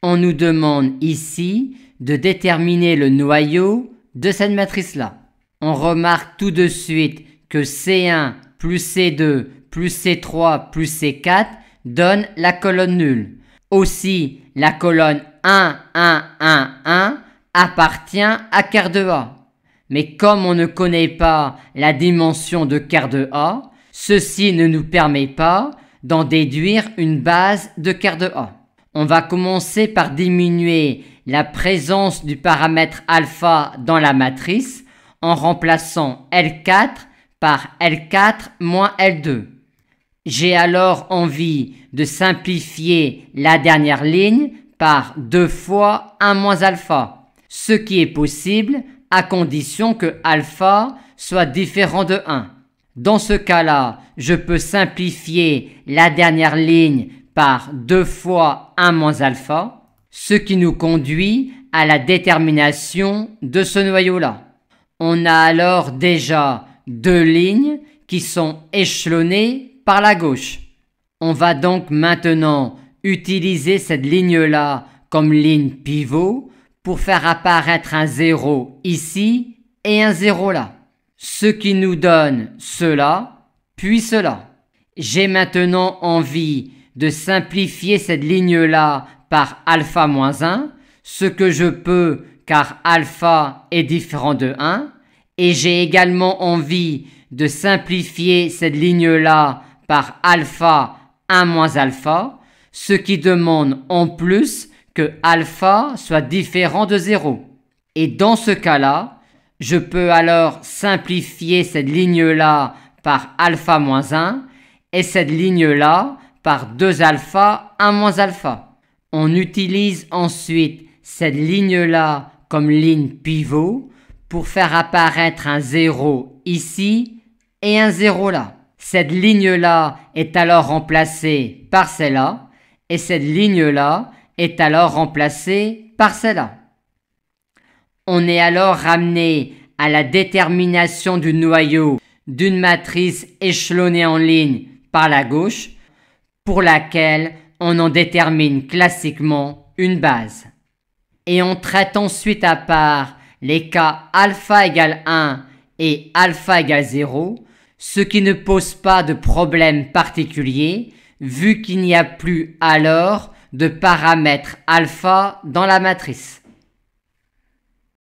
On nous demande ici de déterminer le noyau de cette matrice-là. On remarque tout de suite que C1 plus C2 plus C3 plus C4 donne la colonne nulle. Aussi, la colonne 1, 1, 1, 1 appartient à quart de A. Mais comme on ne connaît pas la dimension de quart de A, ceci ne nous permet pas d'en déduire une base de quart de A. On va commencer par diminuer la présence du paramètre alpha dans la matrice en remplaçant L4 par L4 moins L2. J'ai alors envie de simplifier la dernière ligne par 2 fois 1 moins alpha, ce qui est possible à condition que alpha soit différent de 1. Dans ce cas-là, je peux simplifier la dernière ligne par 2 fois 1 moins alpha, ce qui nous conduit à la détermination de ce noyau-là. On a alors déjà 2 lignes qui sont échelonnées par la gauche. On va donc maintenant utiliser cette ligne-là comme ligne pivot pour faire apparaître un 0 ici et un 0 là. Ce qui nous donne cela, puis cela. J'ai maintenant envie de simplifier cette ligne-là par alpha moins 1, ce que je peux car alpha est différent de 1, et j'ai également envie de simplifier cette ligne-là par alpha 1 moins alpha, ce qui demande en plus que alpha soit différent de 0. Et dans ce cas-là, je peux alors simplifier cette ligne-là par alpha moins 1 et cette ligne-là par 2 alpha 1 moins alpha. On utilise ensuite cette ligne-là comme ligne pivot pour faire apparaître un 0 ici et un 0 là. Cette ligne-là est alors remplacée par celle-là et cette ligne-là est alors remplacée par celle-là. On est alors ramené à la détermination du noyau d'une matrice échelonnée en ligne par la gauche pour laquelle on en détermine classiquement une base. Et on traite ensuite à part les cas alpha égale 1 et alpha égale 0, ce qui ne pose pas de problème particulier vu qu'il n'y a plus alors de paramètre alpha dans la matrice.